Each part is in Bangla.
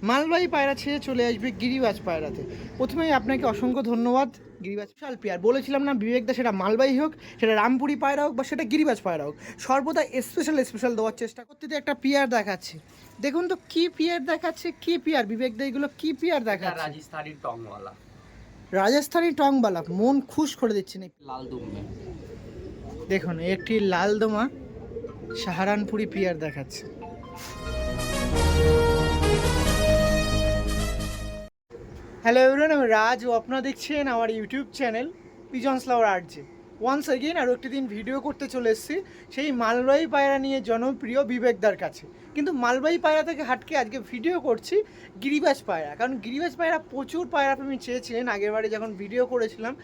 মালবাহী পায়রা ছেড়ে চলে আসবে গিরিবাজ পায়রাতে। প্রথমেই আপনাকে অসংখ্য ধন্যবাদ। গিরিবাজ বিশাল পেয়ার বলেছিলাম না বিবেকদা, সেটা মালবাহী হোক, সেটা রামপুরি পায়রা হোক বা সেটা গিরিবাজ পায়রা হোক, সর্বদা স্পেশাল দেওয়ার চেষ্টা করতে। একটা পেয়ার দেখাচ্ছি, দেখুন তো কি পেয়ার দেখাচ্ছে, কি পেয়ার বিবেকদা, এগুলো কি পেয়ার দেখাচ্ছে? রাজস্থানি টংওয়ালা। রাজস্থানি টংবালা, মন খুশ করে দিচ্ছে না। লাল দুম্বে দেখুন একটি লালদমা সাহারানপুরি পেয়ার দেখাচ্ছে। হ্যালো এভরিওয়ান, আমি রাজ ও আপনারা দেখছেন আমার ইউটিউব চ্যানেল পিজনস লাভার আরজে। ওয়ান্স এগেইন আরও একটি দিন ভিডিও করতে চলে এসেছি সেই মালবাহী পায়রা নিয়ে জনপ্রিয় বিবেকদার কাছে। কিন্তু মালবাহী পায়রা থেকে হাটকে আজকে ভিডিও করছি গিরিবাজ পায়রা, কারণ গিরিবাজ পায়রা প্রচুর পায়রা আপনি চেয়েছিলেন। আগেরবারে যখন ভিডিও করেছিলাম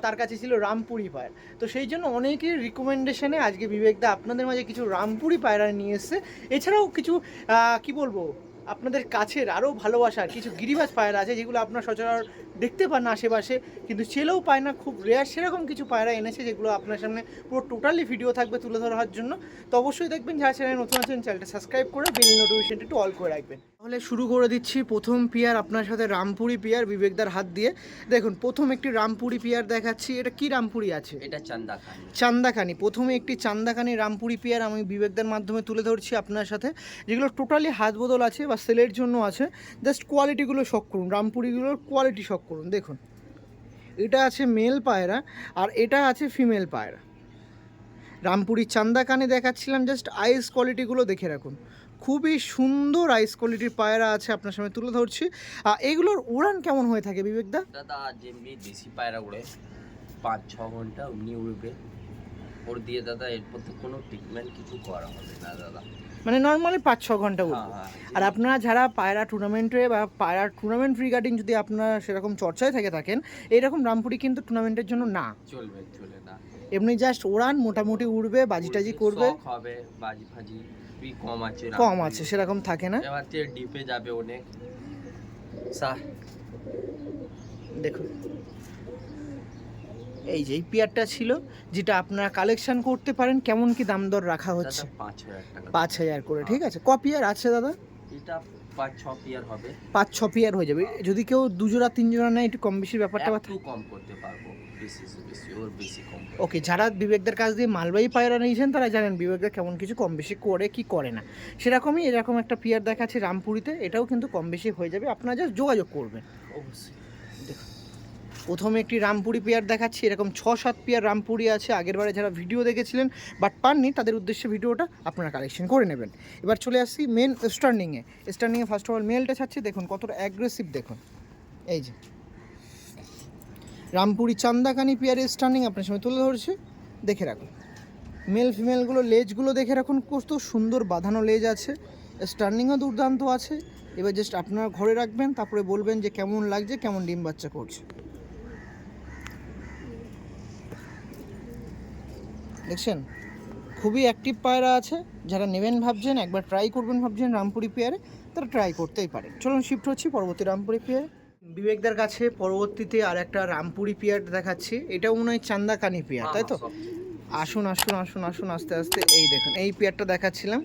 তার কাছে ছিল রামপুরি পায়রা, তো সেই জন্য অনেকের রিকমেন্ডেশনে আজকে বিবেকদা আপনাদের মাঝে কিছু রামপুরি পায়রা নিয়ে এসছে। এছাড়াও কিছু কি বলবো, আপনাদের কাছের আরও ভালোবাসার কিছু গিরিবাজ পায়রা আছে যেগুলো আপনার সচরাচর দেখতে পান না আশেপাশে, কিন্তু ছেলেও পায় না, খুব রেয়ার, সেরকম কিছু পায়রা এনেছে যেগুলো আপনার সামনে পুরো টোটালি ভিডিও থাকবে তুলে ধরার জন্য। তো অবশ্যই দেখবেন, যারা চ্যানেলে নতুন আছেন চ্যানেলটা সাবস্ক্রাইব করে বেল নোটিফিকেশনটা একটু অল করে রাখবেন। তাহলে শুরু করে দিচ্ছি প্রথম পেয়ার আপনার সাথে রামপুরি পেয়ার বিবেকদার হাত দিয়ে। দেখুন প্রথম একটি রামপুরি পেয়ার দেখাচ্ছি। এটা কি রামপুরি আছে? এটা চান্দাখানি। চান্দাখানি, প্রথমে একটি চান্দাখানি রামপুরি পেয়ার আমি বিবেকদার মাধ্যমে তুলে ধরছি আপনার সাথে, যেগুলো টোটালি হাত বদল আছে বা সেলের জন্য আছে। জাস্ট কোয়ালিটিগুলো শক করুন, রামপুরিগুলোর কোয়ালিটি শক করুন। দেখুন এটা আছে মেল পায়রা আর এটা আছে ফিমেল পায়রা। রামপুরি চান্দাকানে দেখাচ্ছিলাম, জাস্ট আইস কোয়ালিটিগুলো দেখে রাখুন, খুবই সুন্দর আইস কোয়ালিটির পায়রা আছে আপনার সামনে তুলে ধরছি। এগুলোর উড়ান কেমন হয়ে থাকে বিবেকদা? দাদা যেমনি দেশি পায়রা উড়ে 5-6 ঘন্টা এমনি উড়বে ওর দিয়ে দাদা, এরপর তো কোনো ট্রিটমেন্ট কিছু করা হবে না দাদা, মানে নর্মালি 5-6 ঘন্টা উঠবে। হ্যাঁ। আর আপনারা যারা পায়রা টুর্নামেন্টে বা পায়রা টুর্নামেন্ট রিগার্ডিং যদি আপনারা সেরকম চর্চায় থেকে থাকেন, এইরকম রামপুরি কিন্তু টুর্নামেন্টের জন্য না, চলে না। এমনি জাস্ট ওড়ান মোটামুটি উড়বে, বাজি টাজি করবে, হবে বাজি ফাজি কম আছে, সেরকম থাকে না। এবার ডিপে যাবে অনেক। দেখুন এই যে এই পেয়ারটা ছিল যেটা আপনারা কালেকশন করতে পারেন। কেমন কি দাম দর রাখা হচ্ছে? 5,000 করে, ঠিক আছে। ক পেয়ার আছে দাদা? এটা 5-6 পেয়ার হবে। 5-6 পেয়ার হয়ে যাবে। যদি কেউ 2 জোড়া 3 জোড়া নেয় একটু কম বেশির ব্যাপারটা একটু কম করতে পারবো, বেশি কম। ওকে, যারা বিবেকদের কাছ দিয়ে মালবাহী পায়রা নিয়েছেন তারা জানেন বিবেকদা কেমন কিছু কম বেশি করে কি করে না। সেরকমই এরকম একটা পেয়ার দেখাচ্ছে রামপুরিতে, এটাও কিন্তু কম বেশি হয়ে যাবে, আপনারা জাস্ট যোগাযোগ করবেন। অবশ্যই। দেখুন প্রথমে একটি রামপুরি পেয়ার দেখাচ্ছি, এরকম 6-7 পেয়ার রামপুরি আছে। আগেরবারে যারা ভিডিও দেখেছিলেন বাট পাননি তাদের উদ্দেশ্যে ভিডিওটা আপনারা কালেকশন করে নেবেন। এবার চলে আসছি মেন স্টার্নিংয়ে। ফার্স্ট অফ অল মেলটা ছাড়ছি, দেখুন কতটা অ্যাগ্রেসিভ। দেখুন এই যে রামপুরি চান্দাকানি পেয়ারের স্টার্নিং আপনার সামনে তুলে ধরছি, দেখে রাখুন। মেল ফিমেলগুলো লেজগুলো দেখে রাখুন, কত সুন্দর বাঁধানো লেজ আছে, স্টার্নিংও দুর্দান্ত আছে। এবার জাস্ট আপনারা ঘরে রাখবেন, তারপরে বলবেন যে কেমন লাগছে, কেমন ডিম বাচ্চা করছে। দেখছেন খুবই অ্যাক্টিভ পায়রা আছে। যারা নেবেন ভাবছেন, একবার ট্রাই করবেন ভাবছেন রামপুরি পেয়ারে, তারা ট্রাই করতেই পারে। চলুন শিফট হচ্ছি পরবর্তী রামপুরি পেয়ারে। বিবেকদার কাছে পরবর্তীতে আর একটা রামপুরি পেয়ার দেখাচ্ছি। এটাও মনে হয় চান্দাকানি পেয়ার, তাই তো? আসুন আসুন আসুন আসুন আস্তে আস্তে। এই দেখুন এই পেয়ারটা দেখাচ্ছিলাম।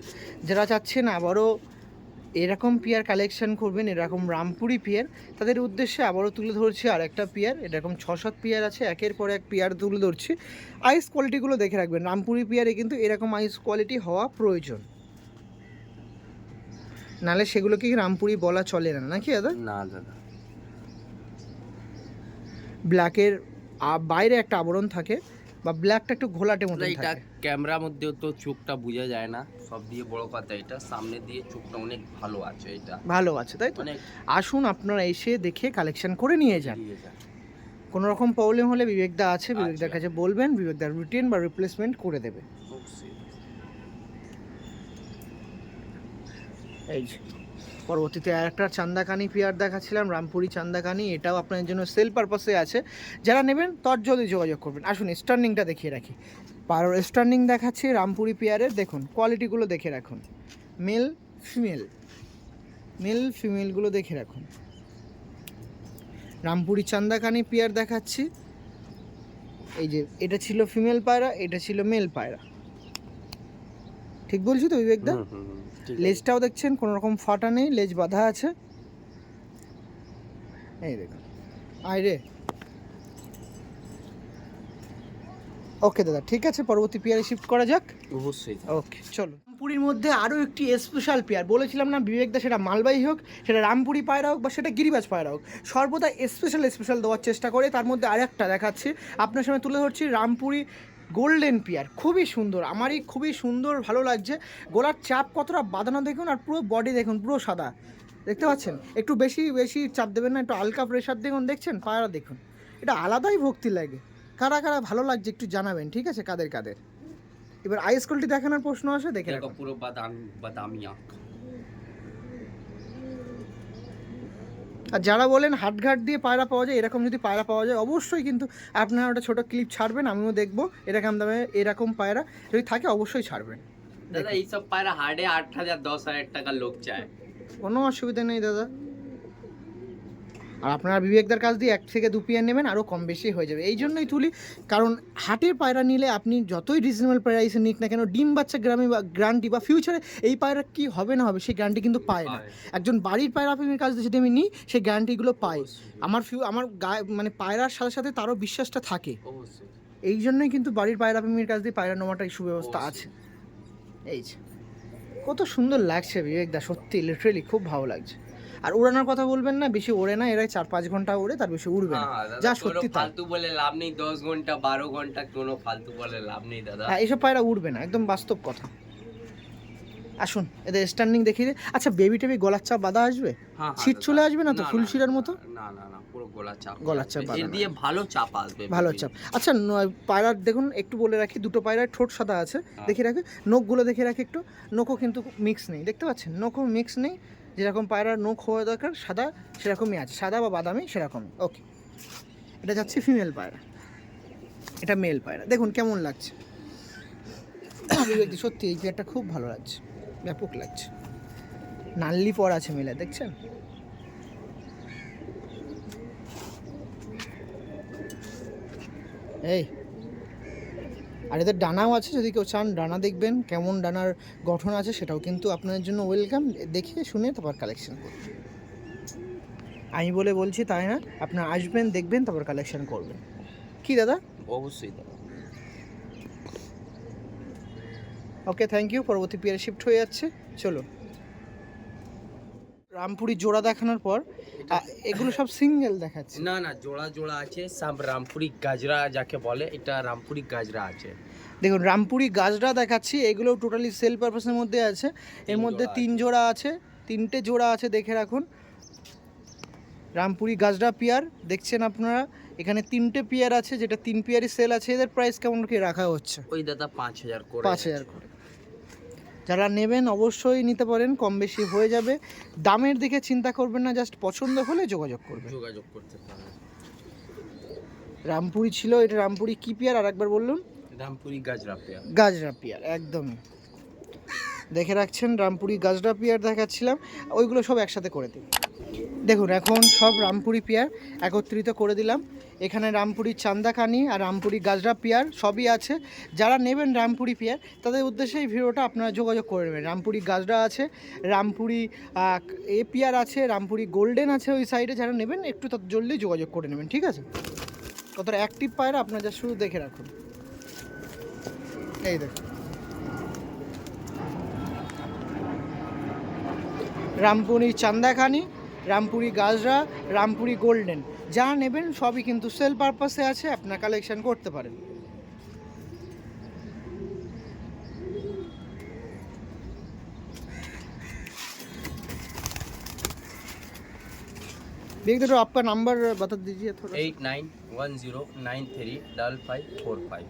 যারা চাচ্ছেন আবারও এরকম পেয়ার কালেকশন করবেন, এরকম রামপুরি পেয়ার, তাদের উদ্দেশ্যে আবারও তুলে ধরছি আর একটা পেয়ার। এরকম 6-7 পেয়ার আছে, একের পর এক পেয়ার তুলে ধরছি। আইস কোয়ালিটিগুলো দেখে রাখবেন, রামপুরি পেয়ারে কিন্তু এরকম আইস কোয়ালিটি হওয়া প্রয়োজন, নাহলে সেগুলোকে রামপুরি বলা চলে না, নাকি দাদা? না দাদা, ব্ল্যাকের বাইরে একটা আবরণ থাকে বা ব্ল্যাকটা একটু ঘোলাটে মতো এটা থাকে। ক্যামেরার মধ্যেও তো চোখটা বোঝা যায় না, সব দিয়ে বড় কথা এটা সামনে দিয়ে চোখটা অনেক ভালো আছে, এটা ভালো আছে, তাই তো? আসুন আপনারা এসে দেখে কালেকশন করে নিয়ে যান। কোনো রকম প্রবলেম হলে বিবেকদা আছে, বিবেকদার কাছে বলবেন, বিবেকদার রিটার্ন বা রিপ্লেসমেন্ট করে দেবে। এই পরবর্তীতে আর একটা চান্দাকানি পেয়ার দেখাচ্ছিলাম, রামপুরি চান্দাকানি। এটাও আপনাদের জন্য সেল পারপাসে আছে, যারা নেবেন তর জলদি যোগাযোগ করবেন। আসুন স্টার্নিংটা দেখিয়ে রাখি। পারোর স্টার্নিং দেখাচ্ছি রামপুরি পেয়ারের, দেখুন কোয়ালিটিগুলো দেখে রাখুন, মেল ফিমেলগুলো দেখে রাখুন। রামপুরি চান্দাকানি পেয়ার দেখাচ্ছি। এই যে এটা ছিল ফিমেল পায়রা, এটা ছিল মেল পায়রা, ঠিক বলছি তো বিবেকদা? লেজটাও দেখছেন কোনো রকম ফাটা নেই, লেজ বাঁধা আছে। এই দেখুন আয় রে। ওকে দাদা, ঠিক আছে, পরবর্তী পেয়ারে শিফট করা যাক। অবশ্যই। ওকে চলো। রামপুরির মধ্যে আরও একটি স্পেশাল পেয়ার, বলেছিলাম না বিবেকদা, সেটা মালবাহী হোক, সেটা রামপুরি পায়রা হোক বা সেটা গিরিবাজ পায়রা হোক, সর্বদা স্পেশাল দেওয়ার চেষ্টা করে। তার মধ্যে আরেকটা দেখাচ্ছি আপনার সামনে তুলে ধরছি, রামপুরি গোল্ডেন পেয়ার। খুবই সুন্দর, আমারই খুবই সুন্দর, ভালো লাগছে। গলার চাপ কতটা বাঁধানো দেখুন, আর পুরো বডি দেখুন, পুরো সাদা, দেখতে পাচ্ছেন। একটু বেশি চাপ দেবেন না, একটু হালকা প্রেশার দেখুন, দেখছেন পায়রা দেখুন, এটা আলাদাই ভক্তি লাগে। কারা কারা ভালো লাগছে একটু জানাবেন, ঠিক আছে, কাদের কাদের। এবার আইস কোয়ালিটি দেখানোর প্রশ্ন আসে, দেখে দেখো পুরো বাদামি আঁখ। আর যারা বলেন হাটঘাট দিয়ে পায়রা পাওয়া যায়, এরকম যদি পায়রা পাওয়া যায় অবশ্যই কিন্তু আপনারা ওটা ছোটো ক্লিপ ছাড়বেন, আমিও দেখবো এরকম দামে এরকম পায়রা যদি থাকে অবশ্যই ছাড়বেন। দাদা এইসব পায়রা হাটে 8,000 10,000 টাকা লোক চায়, কোনো অসুবিধা নেই দাদা। আর আপনারা বিবেকদার কাছ দিয়ে 1 থেকে 2 পেয়ার নেবেন, আরও কম বেশি হয়ে যাবে। এই জন্যই তুলি, কারণ হাটের পায়রা নিলে আপনি যতই রিজনেবল প্রাইসে নিক না কেন, ডিম বাচ্চা গ্রামে বা গ্যারান্টি বা ফিউচারে এই পায়রা কি হবে না হবে সেই গ্যারান্টি কিন্তু পায় না। একজন বাড়ির পায়রা প্রেমীর কাছ থেকে যদি আমি নিই, সেই গ্যারান্টিগুলো পাই। আমার গায়ে মানে পায়রার সাথে সাথে তারও বিশ্বাসটা থাকে। এই জন্যই কিন্তু বাড়ির পায়রা প্রেমীর কাছ দিয়ে পায়রা নেওয়াটা এই সুব্যবস্থা আছে। এই যে কত সুন্দর লাগছে বিবেকদা, সত্যি লিটারেলি খুব ভালো লাগছে। আর উড়ানোর কথা বলবেন না, বেশি ওড়ে না, এরা 4-5 ঘন্টা ওড়ে, তার বেশি উড়বে না, যা সত্যি তাই। ফালতু বলে লাভ নেই, 10 ঘন্টা 12 ঘন্টা কোনো ফালতু বলে লাভ নেই দাদা। হ্যাঁ, এইসব পায়রা উড়বে না, একদম বাস্তব কথা। আসুন এদের স্ট্যান্ডিং দেখিয়ে দিই। আচ্ছা, বেবি টেবি গলার চাপ বাঁধা আসবে? ছিট চলে আসবে না তো ফুলশিরার মতো? না পুরো গলার চাপ বাঁধা, এর দিয়ে ভালো চাপ আসবে, ভালো চাপ। আচ্ছা, পায়রার দেখুন একটু বলে রাখি, দুটো পায়রার ঠোঁট সাদা আছে, দেখে রাখি। নখগুলো দেখে রাখি একটু, নখও কিন্তু মিক্স নেই, দেখতে পাচ্ছেন, নখও মিক্স নেই। যেরকম পায়রার নখ হওয়া দরকার সাদা, সেরকমই আছে, সাদা বা বাদামি সেরকমই। ওকে, এটা যাচ্ছে ফিমেল পায়রা, এটা মেল পায়রা। দেখুন কেমন লাগছে সত্যি, এই পেয়ারটা খুব ভালো লাগছে, ব্যাপক লাগছে। নাল্লি পর আছে মেলে, দেখছেন। এই আর এদের ডানাও আছে, যদি কেউ চান ডানা দেখবেন কেমন ডানার গঠন আছে, সেটাও কিন্তু আপনাদের জন্য ওয়েলকাম। দেখে শুনে তারপর কালেকশন করবেন। আমি বলে বলছি তাই না, আপনারা আসবেন, দেখবেন, তারপর কালেকশন করবেন। কি দাদা? অবশ্যই দাদা। ওকে, থ্যাংক ইউ। পরবর্তী পেয়ারে শিফট হয়ে যাচ্ছে, চলো। রামপুরি জোড়া দেখানোর পর এগুলো সব সিঙ্গেল দেখাচ্ছে। না জোড়া আছে, সব রামপুরি গাজরা যাকে বলে, এটা রামপুরি গাজরা আছে। দেখুন রামপুরি গাজরা দেখাচ্ছি, এগুলো টোটালি সেল পারপাসের মধ্যে আছে। এর মধ্যে 3 জোড়া আছে, 3টে জোড়া আছে, দেখে রাখুন। রামপুরি গাজরা পেয়ার দেখছেন আপনারা, এখানে 3টে পেয়ার আছে, যেটা 3 পেয়ারই সেল আছে। এদের প্রাইস কেমন কি রাখা হচ্ছে? ওই দাদা 5,000 করে। 5,000 করে। যারা নেবেন অবশ্যই নিতে পারেন, কম বেশি হয়ে যাবে। দামের দিকে চিন্তা করবেন না, জাস্ট পছন্দ হলে যোগাযোগ করতে পারেন। রামপুরি ছিল, এটা রামপুরি কি পেয়ার আর একবার বলুন? রামপুরি গাজরা পেয়ার একদমই দেখে রাখছেন। রামপুরি গাজরা পেয়ার দেখাচ্ছিলাম, ওইগুলো সব একসাথে করে দিই। দেখুন এখন সব রামপুরি পেয়ার একত্রিত করে দিলাম। এখানে রামপুরি চান্দাকানি আর রামপুরি গাজরা পেয়ার সবই আছে। যারা নেবেন রামপুরি পেয়ার, তাদের উদ্দেশ্যে এই ভিডিওটা আপনারা যোগাযোগ করে নেবেন। রামপুরি গাজরা আছে, রামপুরি পেয়ার আছে, রামপুরি গোল্ডেন আছে ওই সাইডে। যারা নেবেন একটু তত জলদি যোগাযোগ করে নেবেন, ঠিক আছে। কতটা অ্যাক্টিভ পায়রা আপনারা যা শুধু দেখে রাখুন। এই দেখুন রামপুরি চান্দাখানি, রামপুরি গাজরা, রামপুরি গোল্ডেন, যা নেবেন সবই কিন্তু সেল পারপাসে আছে, আপনার কালেকশন করতে পারেন। देखिए तो आपका नंबर बता दीजिए थोड़ा। 8910935545।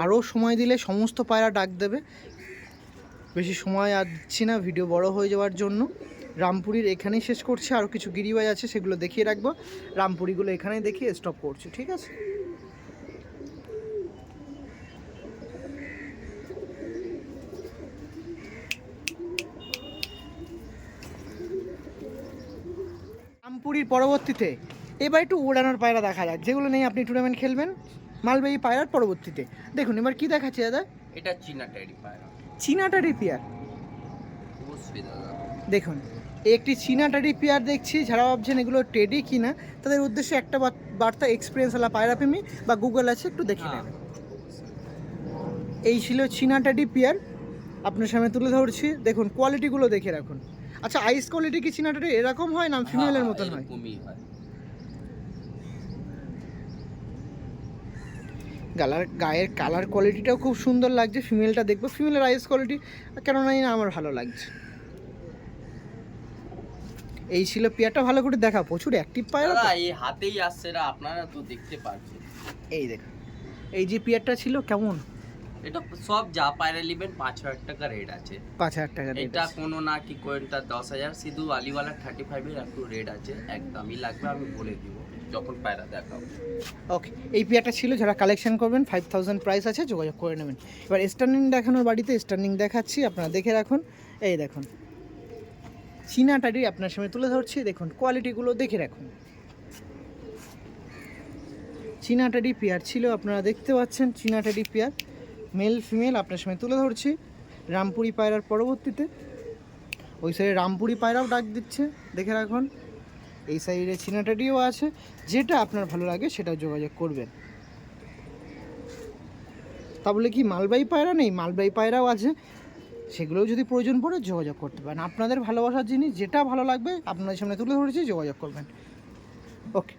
আরও সময় দিলে সমস্ত পায়রা ডাক দেবে, বেশি সময় আর দিচ্ছি না ভিডিও বড় হয়ে যাওয়ার জন্য। রামপুরির এখানেই শেষ করছি, আরও কিছু গিরিবাজ আছে সেগুলো দেখিয়ে রাখবো। রামপুরিগুলো এখানেই দেখিয়ে স্টপ করছি, ঠিক আছে। রামপুরির পরবর্তীতে এবার একটু ওড়ানোর পায়রা দেখা যাক, যেগুলো নেই আপনি টুর্নামেন্ট খেলবেন মালবাহী পায়রার পরবর্তীতে। দেখুন এবার কি দেখাচ্ছে দাদা? এটা চীনা টেডি পায়রা, চীনা টেডি পেয়ার। অবশ্যই দাদা। দেখুন একটি চীনা টেডি পেয়ার দেখছি, যারা ভাবছেন এগুলো টেডি কিনা তাদের উদ্দেশ্যে একটা বার্তা, এক্সপিরিয়েন্সওয়ালা পায়রা প্রেমী বা গুগল আছে, একটু দেখে হ্যাঁ। নেবেন। এই ছিল চীনা টেডি পেয়ার, আপনার সামনে তুলে ধরছি, দেখুন কোয়ালিটিগুলো দেখে রাখুন। আচ্ছা, আইস কোয়ালিটি কি চীনা টেডি এরকম হয় না ফিমেলের মতন হয়? এরকমই হয়। গায়ের কালার কোয়ালিটিটাও খুব সুন্দর লাগছে, ফিমেলটা দেখবো, ফিমেলের আইস কোয়ালিটি কেননা না আমার ভালো লাগছে। এই ছিল পেয়ারটা, ভালো করে দেখা, প্রচুর অ্যাক্টিভ পায়রা তো। দাদা এই হাতেই আসছে না, আপনারা তো দেখতে পাচ্ছেন। এই দেখুন, এই যে পেয়ারটা ছিল কেমন, এটা সব যা পায়রা নেবেন 5,000 টাকা রেট আছে। 5,000 টাকা rate এটা আছে। কোনো না কি কোয়েনটা 10,000, শুধু আলিওয়ালা 35 এর একটু রেট আছে, একদমই লাগবে, আমি বলে দিব যখন পায়রা দেখাবো। ওকে, এই পেয়ারটা ছিল, যারা কালেকশন করবেন 5,000 প্রাইস আছে, যোগাযোগ করে নেবেন। এবার স্টার্নিং দেখানোর বাড়িতে স্টার্নিং দেখাচ্ছি, আপনারা দেখে রাখুন। এই দেখুন চীনা টাডি আপনার সামনে তুলে ধরছি, দেখুন কোয়ালিটিগুলো দেখে রাখুন। চীনা টাডি পেয়ার ছিল, আপনারা দেখতে পাচ্ছেন চীনা টাডি পেয়ার, মেল ফিমেল আপনার সামনে তুলে ধরছি। রামপুরি পায়রার পরবর্তীতে ওই সাইডে রামপুরি পায়রাও ডাক দিচ্ছে, দেখে রাখুন। এই সাইডে চীনা টাডিও আছে, যেটা আপনার ভালো লাগে সেটাও যোগাযোগ করবেন। তা বলে কি মালবাহী পায়রা নেই, মালবাহী পায়রাও আছে, সেগুলোও যদি প্রয়োজন পড়ে যোগাযোগ করতে পারেন। আপনাদের ভালোবাসার জিনিস যেটা ভালো লাগবে আপনাদের সামনে তুলে ধরেছি, যোগাযোগ করবেন। ওকে,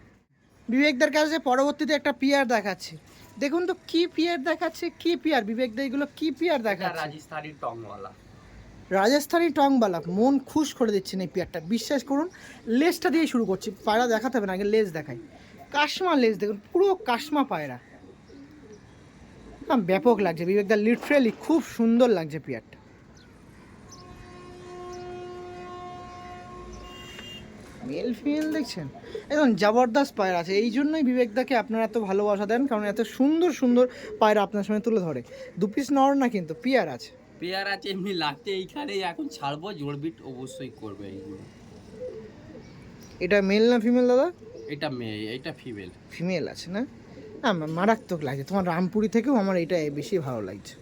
বিবেকদার কাছে পরবর্তীতে একটা পিয়ার দেখাচ্ছি, দেখুন তো কি পিয়ার দেখাচ্ছে, কি পিয়ার বিবেকদা, এগুলো কি পিয়ার এটা দেখাচ্ছে? রাজস্থানি টংওয়ালা। রাজস্থানি টংবালা, মন খুশ করে দিচ্ছেন এই পেয়ারটা, বিশ্বাস করুন। লেজটা দিয়ে শুরু করছি, পায়রা দেখাতে হবে না, আগে লেজ দেখাই। কাশমা লেজ দেখুন, পুরো কাশমা পায়রা, ব্যাপক লাগছে বিবেকদা, লিটারেলি খুব সুন্দর লাগছে পেয়ারটা। মেল ফিমেল দেখছেন, একদম জবরদস্ত পায়রা আছে, এই জন্যই বিবেকদাকে আপনারা এত ভালোবাসা দেন, কারণ এত সুন্দর সুন্দর পায়রা আপনার সামনে তুলে ধরে। দু পিস নর না কিন্তু পেয়ার আছে, পেয়ার আছে এমনি লাগতে, এইখানেই এখন ছাড়বো, জোড়বিট অবশ্যই করবে এইগুলো। এটা মেল না ফিমেল দাদা? এটা মেয়ে, এটা ফিমেল। ফিমেল আছে না? না মারাত্মক লাগছে, তোমার রামপুরি থেকেও আমার এটা বেশি ভালো লাগছে,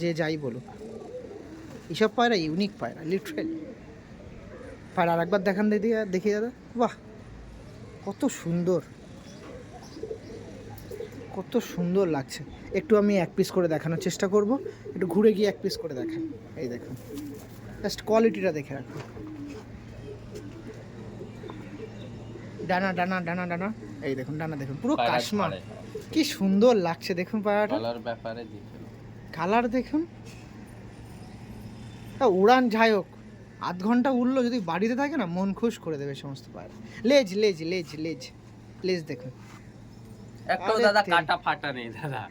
যে যাই বলুক। এইসব পায়রা ইউনিক পায়রা, লিটারেলি। পায়রা আরেকবার দেখান দেখি দাদা, বাহ কত সুন্দর, কত সুন্দর লাগছে। একটু আমি এক পিস করে দেখানোর চেষ্টা করব, একটু ঘুরে গিয়ে এক পিস করে দেখান। এই দেখুন, জাস্ট কোয়ালিটিটা দেখে রাখুন। ডানা ডানা ডানা ডানা, এই দেখুন ডানা দেখুন, পুরো কাশমা, কি সুন্দর লাগছে দেখুন পায়রাটা। কালার ব্যাপারে দেখুন, কালার দেখুন, উড়ান যাই হোক, আধ ঘন্টা উড়লো, যদি বাড়িতে থাকে না মন খুশ করে দেবে সমস্ত পায়রা। লেজ লেজ লেজ লেজ লেজ দেখুন, একটাও আরে দাদা তেল। কাটা ফাটা নেই দাদা।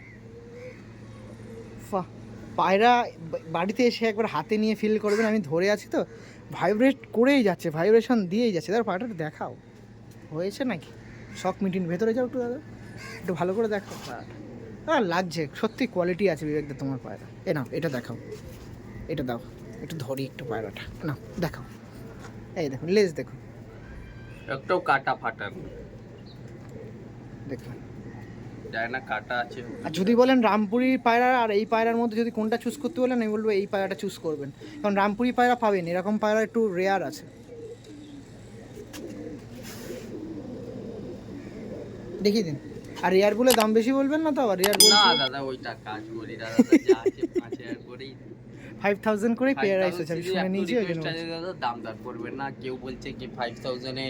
পায়রা বাড়িতে এসে একবার হাতে নিয়ে ফিল করবেন, আমি ধরে আছি তো, ভাইব্রেট করেই যাচ্ছে, ভাইব্রেশন দিয়েই যাচ্ছে। দাদা পায়রাটা দেখাও, হয়েছে নাকি? শখ মিটিং ভেতরে যাও একটু দাদা, একটু ভালো করে দেখাও পায়রাটা। লাগছে সত্যি, কোয়ালিটি আছে বিবেকদা তোমার পায়রা। এ নাও এটা দেখাও, এটা দাও, একটু ধরি একটু পায়রাটা, নাও দেখাও। এই দেখুন লেজ দেখুন, একটাও কাটা ফাটা নেই, দেখুন। ডায়না কাটা আছে। আর যদি বলেন রামপুরি পায়রা আর এই পায়রার মধ্যে যদি কোনটা চুজ করতে বলেন, আমি বলবো এই পায়রাটা চুজ করবেন, কারণ রামপুরি পায়রা পাবেন, এরকম পায়রা একটু রেয়ার আছে। দেখিয়ে দিন। আর রেয়ার বলে দাম বেশি বলবেন না তো, আবার রেয়ার বলে না দাদা ওইটা কাজ করি দাদা, যা আছে 5,000 করেই 5,000 করে পেয়ার আইসো, আমি শুনে নিয়েছি ওই জন্য। দাদা দাম দর করবেন না, কেউ বলছে কি 5,000 এ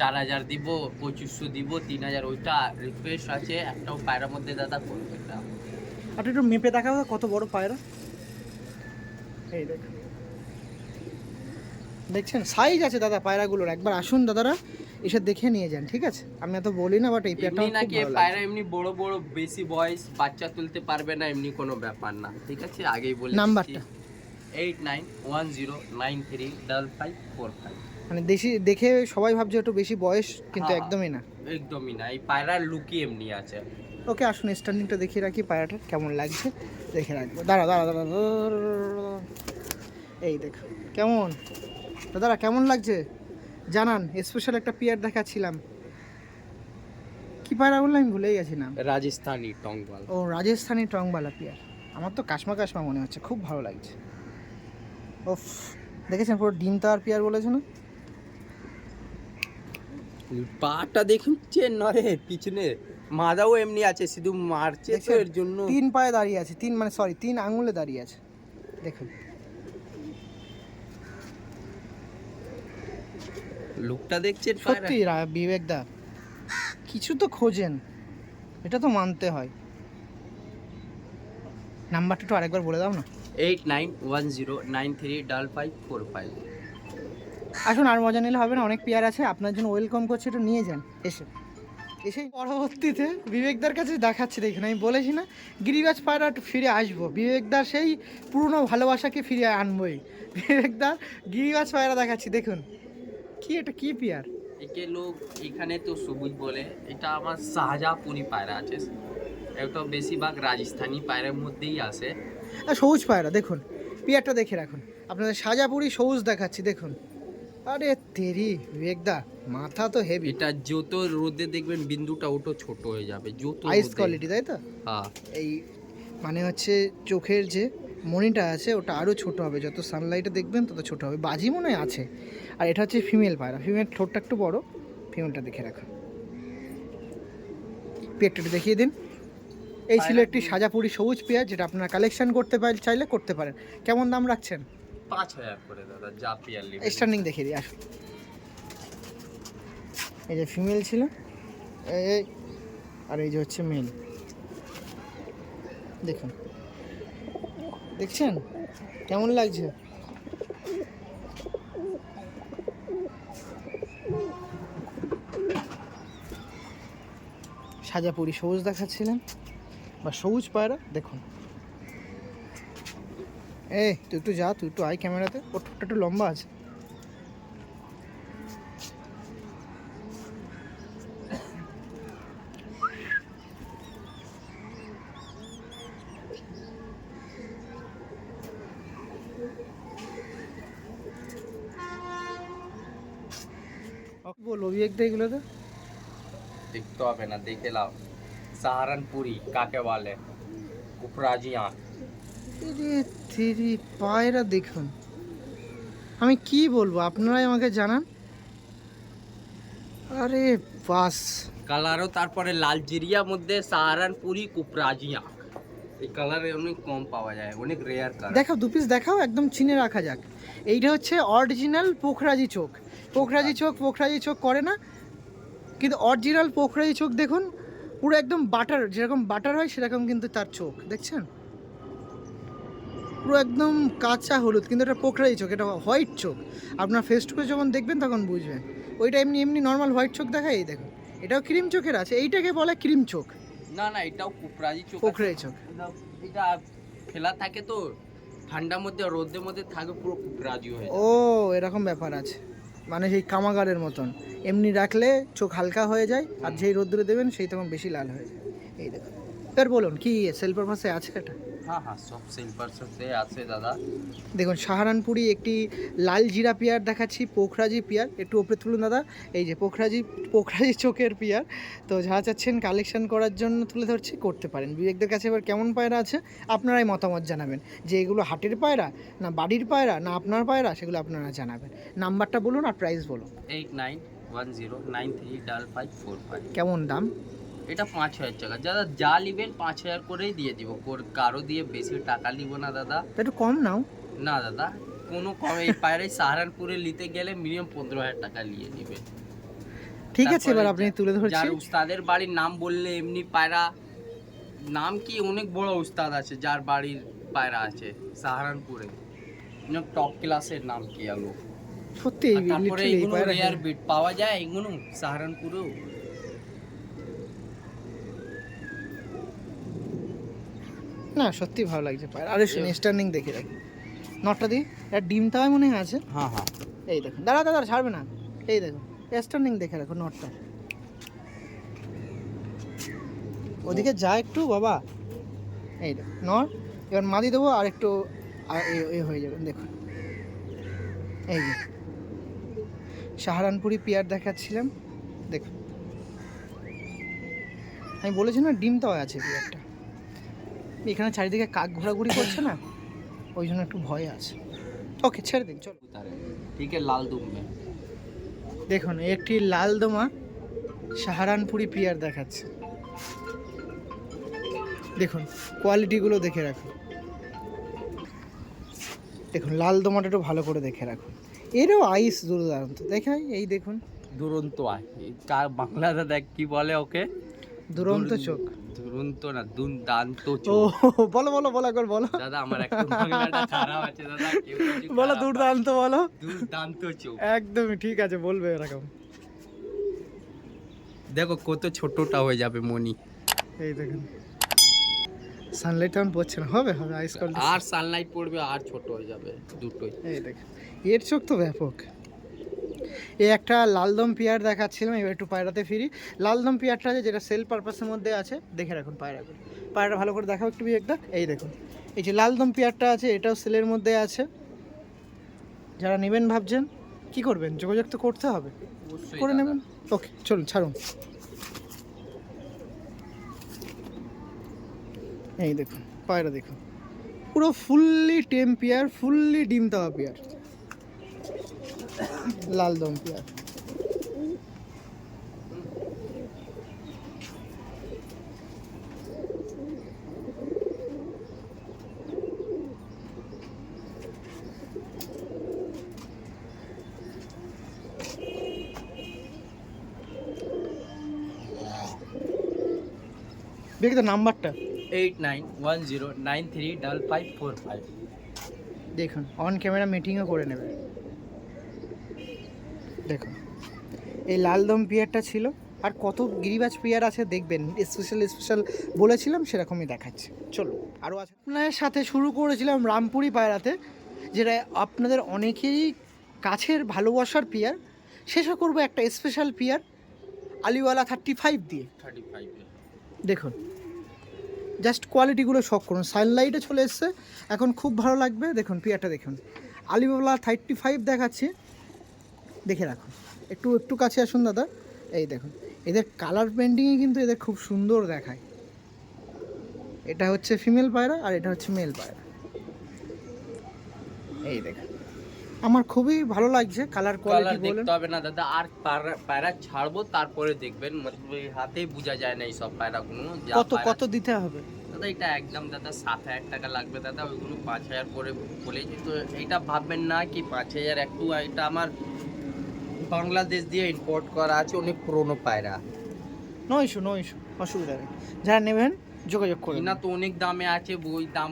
4,000 দিব, 2,500 দিব, 3,000, ওইটা রিকোয়েস্ট আছে, একটাও পায়রার মধ্যে দাদা করবেন না। আর একটু মেপে দেখাও কত বড় পায়রা, এই দেখুন, দেখছেন সাইজ আছে দাদা পায়রাগুলোর, একবার আসুন দাদারা এসে দেখে নিয়ে যান, ঠিক আছে? আমি এত বলি না, বাট এই পেয়ারটা এমনি খুব নাকি ভালো পায়রা লাগে। এমনি বড় বড় বেশি বয়স বাচ্চা তুলতে পারবে না, এমনি কোনো ব্যাপার না, ঠিক আছে? আগেই বলে নাম্বারটা 8910955545। মানে দেশি দেখে সবাই ভাবছে একটু বেশি বয়স, কিন্তু হ্যাঁ, একদমই না। একদমই না, এই পায়রার লুকই এমনি আছে। ওকে আসুন, স্ট্যান্ডিংটা দেখিয়ে রাখি, পায়রাটা কেমন লাগছে দেখে রাখবো। দাঁড়া দাঁড়া দাঁড়া দাঁড়া, এই দেখো কেমন দাদা, কেমন লাগছে জানান। স্পেশাল একটা পেয়ার দেখাচ্ছিলাম, কি পায়রা বললাম আমি ভুলেই গেছি নাম। রাজস্থানি টংবাল। ও রাজস্থানি টংবালা পেয়ার, আমার তো কাশমা কাশমা মনে হচ্ছে, খুব ভালো লাগছে। ওফ, দেখেছেন পুরো ডিম তার পেয়ার বলেছে না, পাটা দেখুন চেন নরে পিছনে মাদাও এমনি আছে, শুধু মারছে তো দেখছেন? এর জন্য। 3 পায়ে দাঁড়িয়ে আছে, 3 মানে সরি 3 আঙুলে দাঁড়িয়ে আছে দেখুন। লুকটা দেখছেন সত্যি বিবেক দা কিছু তো খোঁজেন, এটা তো মানতে হয়। নাম্বারটা একটু আরেকবার বলে দাও না। 8910935545। আসুন, আর মজা নিলে হবে না, অনেক পেয়ার আছে আপনার জন্য, ওয়েলকাম করছে, একটু নিয়ে যান এসেই পরবর্তীতে বিবেকদার কাছে দেখাচ্ছি। দেখুন আমি বলেছি না গিরিবাজ পায়রা ফিরে আসবো, বিবেকদার সেই পুরনো ভালোবাসাকে ফিরে আনবোই। বিবেকদার গিরিবাজ পায়রা দেখাচ্ছি দেখুন। কি এটা কি পেয়ার? একে লোক এখানে তো সবুজ বলে, এটা আমার শাহজাপুরি পায়রা আছে, এটা বেশিরভাগ রাজস্থানি পায়রার মধ্যেই আসে। আর সবুজ পায়রা দেখুন, পেয়ারটা দেখে রাখুন। আপনাদের সাজাপুরি সবুজ দেখাচ্ছি দেখুন। আরে তেরি বিবেকদা, মাথা তো হেভি। এটা যত রোদে দেখবেন বিন্দুটা ওটা ছোট হয়ে যাবে, যত আইস রোদে। কোয়ালিটি তাই তো? হ্যাঁ, এই মানে হচ্ছে চোখের যে মনিটা আছে ওটা আরও ছোট হবে, যত সানলাইটে দেখবেন তত ছোট হবে। বাজি মনে হয় আছে। আর এটা হচ্ছে ফিমেল পায়রা, ফিমেল ঠোঁটটা একটু বড়, ফিমেলটা দেখে রাখুন। পেয়ারটা দেখিয়ে দিন। এই ছিল একটি সাজাপুরি সবুজ পেয়ার, যেটা আপনারা কালেকশন করতে চাইলে করতে পারেন। কেমন দাম রাখছেন? 5000 করে দাদা, যা পেয়ার নেবেন। স্ট্যান্ডিং দেখিয়ে দিই আসুন। এই যে ফিমেল ছিল, এই আর এই যে হচ্ছে মেল, দেখুন দেখছেন কেমন লাগছে? সাজাপুরি সবুজ দেখাচ্ছিলেন বা সবুজ পায়রা দেখুন। তুই একটু যা, তুই একটু আয় ক্যামেরাতে, ওর ঠোঁটটা একটু লম্বা আছে। বলবো বিবেকদা এগুলোতে দেখতে হবে না, দেখে লাও। সাহারানপুরি কাকে বলে, উপরাজি আঁখ। তেরি পায়রা দেখুন, আমি কি বলবো, আপনারাই আমাকে জানান। আরে বাস, কালারও তারপরে লাল জিরিয়ার মধ্যে সাহারানপুরি কুপরাজি আঁখ, এই কালারে অনেক কম পাওয়া যায়, অনেক রেয়ার কালার। দেখাও 2 পিস দেখাও, একদম চিনে রাখা যাক। এইটা হচ্ছে অরিজিনাল পোখরাজি চোখ। পোখরাজি চোখ করে না, কিন্তু অরিজিনাল পোখরাজি চোখ দেখুন, পুরো একদম বাটার, যেরকম বাটার হয় সেরকম কিন্তু তার চোখ দেখছেন, পুরো একদম কাঁচা হলুদ, কিন্তু এটা পোখরাজি চোখ, এটা হোয়াইট চোখ। আপনার ফেস টু ফেস যখন দেখবেন তখন বুঝবেন। ওইটা এমনি এমনি নর্মাল হোয়াইট চোখ দেখায়, এই দেখুন এটাও ক্রিম চোখের আছে, এইটাকে বলে ক্রিম চোখ। না না, এটাও কুপরাজি চোখ, পোখরাজি চোখ। এটা ফেলা থাকে তো ঠান্ডার মধ্যে, রোদের মধ্যে থাকে, পুরো কুপরাজি হয়ে যায়। ও এরকম ব্যাপার আছে, মানে সেই কামাগারের মতন, এমনি রাখলে চোখ হালকা হয়ে যায়, আর যেই রোদ্দুরে দেবেন সেই তখন বেশি লাল হয়ে যায়। এই দেখুন, এবার বলুন কি সেল পারপাসে আছে এটা? হ্যাঁ হ্যাঁ, সব সেল পারপাসে আছে দাদা। দেখুন সাহারানপুরি একটি লাল জিরা পেয়ার দেখাচ্ছি, পোখরাজি পেয়ার, একটু ওপরে তুলুন দাদা। এই যে পোখরাজি চোখের পেয়ার। তো যা চাচ্ছেন কালেকশন করার জন্য তুলে ধরছি, করতে পারেন। বিবেকদের কাছে এবার কেমন পায়রা আছে আপনারাই মতামত জানাবেন, যে এগুলো হাটের পায়রা না বাড়ির পায়রা না আপনার পায়রা, সেগুলো আপনারা জানাবেন। নাম্বারটা বলুন আর প্রাইস বলুন। 8910935545। কেমন দাম? এটা 5000 টাকা দাদা, যা নেবেন 5000 করেই দিয়ে দিব, কারো দিয়ে বেশি টাকা নিব না দাদা। একটু কম নাও না দাদা, কোনো কম, এই পায়রাই সাহারানপুরে নিতে গেলে মিনিমাম 15000 টাকা নিয়ে নেবে। ঠিক আছে, এবার আপনি তুলে ধরছি। যার উস্তাদের বাড়ির নাম বললে এমনি পায়রা, নাম কি অনেক বড় উস্তাদ আছে যার বাড়ির পায়রা আছে সাহারানপুরে, টপ ক্লাসের নাম কি আলো। সত্যি আর তারপরে literally এই এগুলো পায়রা রেয়ার বিট পাওয়া যায়, এগুলো সাহারানপুরেও। না সত্যি ভালো লাগছে পায়রা। আরে শুনে স্ট্যান্ডিং দেখে রাখি, নটটা দিই, এটা ডিম তাই মনে হয় আছে। হ্যাঁ হ্যাঁ, এই দেখুন, দাঁড়া ছাড়বে না, এই দেখুন স্ট্যান্ডিং দেখে রাখো নটটা। ওদিকে যা একটু বাবা, এই দেখুন নট। এবার মাদি দেবো আর একটু এ হয়ে যাবে দেখুন। এই যে সাহারানপুরি পেয়ার দেখাচ্ছিলাম দেখুন, আমি বলেছি না ডিম তাও আছে পেয়ারটা। এখানে চারিদিকে কাক ঘোরাঘুরি করছে না, ওই জন্য একটু ভয় আছে। ওকে ছেড়ে দিন চলো। ঠিক আছে, লাল দুম में। দেখুন একটি লাল দমা সাহারানপুরি পিয়ার দেখাচ্ছে, দেখুন কোয়ালিটিগুলো দেখে রাখুন। দেখুন লাল দমাটা একটু ভালো করে দেখে রাখুন, এরও আইস দুর্দান্ত দেখাই, এই দেখুন দুরন্ত আয়, কার বাংলাতে দেখ কি বলে ওকে, দুরন্ত চোখ। দুরন্ত না, দুর্দান্ত ও চোখ। বলো বলো বলো একবার বলো দাদা আমার একটু বাংলাটা খারাপ আছে দাদা, কেউ কিছু বলো খারাপ দুর্দান্ত বলো। পায়। দুর্দান্ত চোখ। একদমই ঠিক আছে, বলবে এরকম। দেখো কত ছোটটা হয়ে যাবে মনি। এই দেখুন সানলাইট তেমন পড়ছে না, হবে হবে আইস কল। আর সানলাইট পড়বে আর ছোট হয়ে যাবে দুটোই। এই দেখুন এর চোখ তো ব্যাপক। এই একটা লালদম পেয়ার দেখাচ্ছিলাম, এবার একটু পায়রাতে ফিরি। লালদম পেয়ারটা আছে যেটা সেল পারপাসের মধ্যে আছে, দেখে রাখুন পায়রাগুলো। পায়রাটা ভালো করে দেখাও একটু একটা, এই দেখুন এই যে লালদম পেয়ারটা আছে, এটাও সেলের মধ্যে আছে। যারা নেবেন ভাবছেন কি করবেন, যোগাযোগ তো করতে হবে, অবশ্যই করে দাদা। নেবেন। ওকে চলুন ছাড়ুন। এই দেখুন পায়রা দেখুন, পুরো ফুললি টেম পেয়ার, ফুললি ডিম দেওয়া পেয়ার, লালদম পেয়ার। দেখি তো নাম্বারটা 8910935545। দেখুন অন ক্যামেরা মিটিংও করে নেবে। দেখুন এই লালদম পেয়ারটা ছিল, আর কত গিরিবাজ পেয়ার আছে দেখবেন, স্পেশাল স্পেশাল বলেছিলাম সেরকমই দেখাচ্ছে। চলো আরও আছে। আপনাদের সাথে শুরু করেছিলাম রামপুরি পায়রাতে, যেটা আপনাদের অনেকেরই কাছের ভালোবাসার পেয়ার। শেষও করবো একটা স্পেশাল পেয়ার আলিওয়ালা 35 দিয়ে। 35 দেখুন জাস্ট কোয়ালিটিগুলো শখ করুন। সানলাইটে চলে এসছে এখন, খুব ভালো লাগবে। দেখুন পিয়ারটা দেখুন, আলিওয়ালা 35 দেখাচ্ছি, দেখে রাখুন। একটু একটু কাছে আসুন দাদা, এই দেখুন এদের কালার পেন্টিংয়ে কিন্তু এদের খুব সুন্দর দেখায়। এটা হচ্ছে ফিমেল পায়রা আর এটা হচ্ছে মেল পায়রা। এই দেখুন আমার খুবই ভালো লাগছে কালার কোয়ালিটি বলেন। দেখতে হবে না দাদা, আর পায়রা ছাড়বো তারপরে দেখবেন, মতলব এই হাতেই বোঝা যায় না এই সব পায়রাগুলো। কত কত দিতে হবে দাদা? এটা একদম দাদা 7,000 টাকা লাগবে দাদা, ওইগুলো 5,000 করে বলেছি তো। এইটা ভাববেন না কি 5,000 একটু, এটা আমার বাংলাদেশ দিয়ে ইম্পোর্ট করা আছে, অনেক পুরোনো পায়রা। নো ইস্যু অসুবিধা নেই, যারা নেবেন যোগাযোগ করুন। কিনা তো অনেক দামে আছে, ওই দাম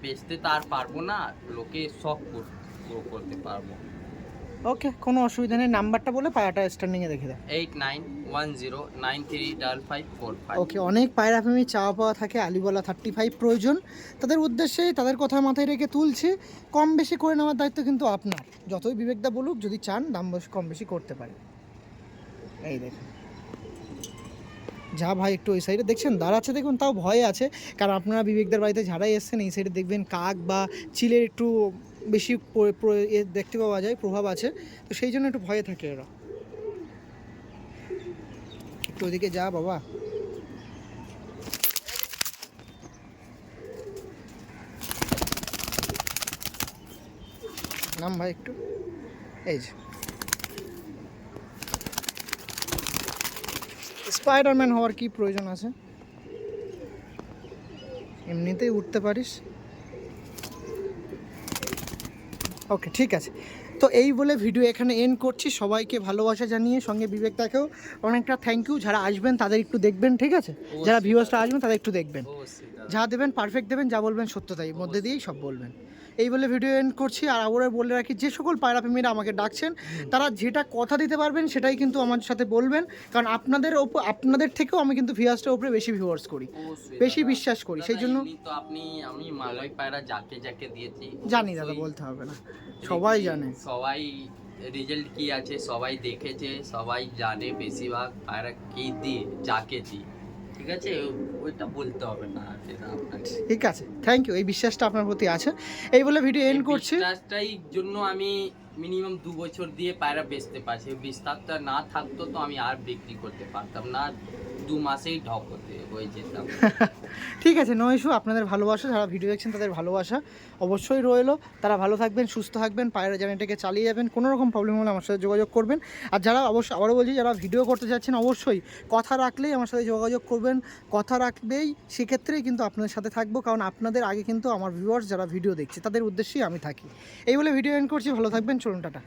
বেচতে তো আর পারবো না, লোকে শখ করতে পারবো। ওকে কোনো অসুবিধা নেই, নাম্বারটা বলে পায়রাটা স্ট্যান্ডিংয়ে দেখে দেয়। 8910935545। ওকে অনেক পায়রা প্রেমী চাওয়া পাওয়া থাকে আলিওয়ালা 35 প্রয়োজন, তাদের উদ্দেশ্যে তাদের কথা মাথায় রেখে তুলছি। কম বেশি করে নেওয়ার দায়িত্ব কিন্তু আপনার, যতই বিবেকদা বলুক, যদি চান দাম কম বেশি করতে পারে। এই দেখুন যা ভাই একটু ওই সাইডে দেখছেন দাঁড়াচ্ছে, দেখুন তাও ভয়ে আছে, কারণ আপনারা বিবেকদার বাড়িতে যারাই এসছেন এই সাইডে দেখবেন কাক বা চিলের একটু বেশি দেখতে পাওয়া যায়, প্রভাব আছে, তো সেই জন্য একটু ভয়ে থাকে এরা। একটু ওইদিকে যা বাবা। নাম ভাই একটু, এই যে স্পাইডারম্যান হওয়ার কি প্রয়োজন আছে, এমনিতেই উঠতে পারিস। ওকে ঠিক আছে, তো এই বলে ভিডিও এখানে এন্ড করছি। সবাইকে ভালোবাসা জানিয়ে সঙ্গে বিবেকদাকেও অনেকটা থ্যাংক ইউ। যারা আসবেন তাদের একটু দেখবেন, ঠিক আছে? যারা ভিউয়ার্সরা আসবেন তাদের একটু দেখবেন, যা দেবেন পারফেক্ট দেবেন, যা বলবেন সত্যতাই মধ্যে দিয়েই সব বলবেন। এই বলে ভিডিও এন্ড করছি। আর আবারও বলে রাখি, যে সকল পায়রা প্রেমীরা আমাকে ডাকছেন তারা যেটা কথা দিতে পারবেন সেটাই কিন্তু আমার সাথে বলবেন, কারণ আপনাদের থেকেও আমি কিন্তু ভিউয়ার্সটার উপরে বেশি ভিউয়ার্স করি, বেশি বিশ্বাস করি, সেই জন্য। তো আমি মালয় পায়রা যাকে যাকে দিয়েছি জানি দাদা, বলতে হবে না, সবাই জানে। সবাই রেজাল্ট কি আছে সবাই দেখেছে, সবাই জানে বেশিরভাগ পায়রা কি দিয়ে যাকে দিই, ঠিক আছে? ওইটা বলতে হবে না সেটা আপনাকে। ঠিক আছে, থ্যাংক ইউ, এই বিশ্বাসটা আপনার প্রতি আছে। এই বলে ভিডিও এন্ড করছি। বিশ্বাসটাই জন্য আমি মিনিমাম 2 বছর দিয়ে পায়রা বেচতে পারছি। বিশ্বাসটা না থাকতো তো আমি আর বিক্রি করতে পারতাম না, 2 মাসেই ঢক হতে হয়ে যেতাম। ঠিক আছে, নো ইস্যু। আপনাদের ভালোবাসা, যারা ভিডিও দেখছেন তাদের ভালোবাসা অবশ্যই রইলো। তারা ভালো থাকবেন, সুস্থ থাকবেন, পায়রা জার্নিটাকে চালিয়ে যাবেন। কোনো রকম প্রবলেম হলে আমার সাথে যোগাযোগ করবেন। আর যারা অবশ্যই আবারও বলছি, যারা ভিডিও করতে যাচ্ছেন অবশ্যই কথা রাখলেই আমার সাথে যোগাযোগ করবেন। কথা রাখবেই, সেক্ষেত্রেই কিন্তু আপনাদের সাথে থাকবো, কারণ আপনাদের আগে কিন্তু আমার ভিউয়ার্স যারা ভিডিও দেখছে তাদের উদ্দেশ্যেই আমি থাকি। এই বলে ভিডিও এন্ড করছি। ভালো থাকবেন, চলুন টাটা।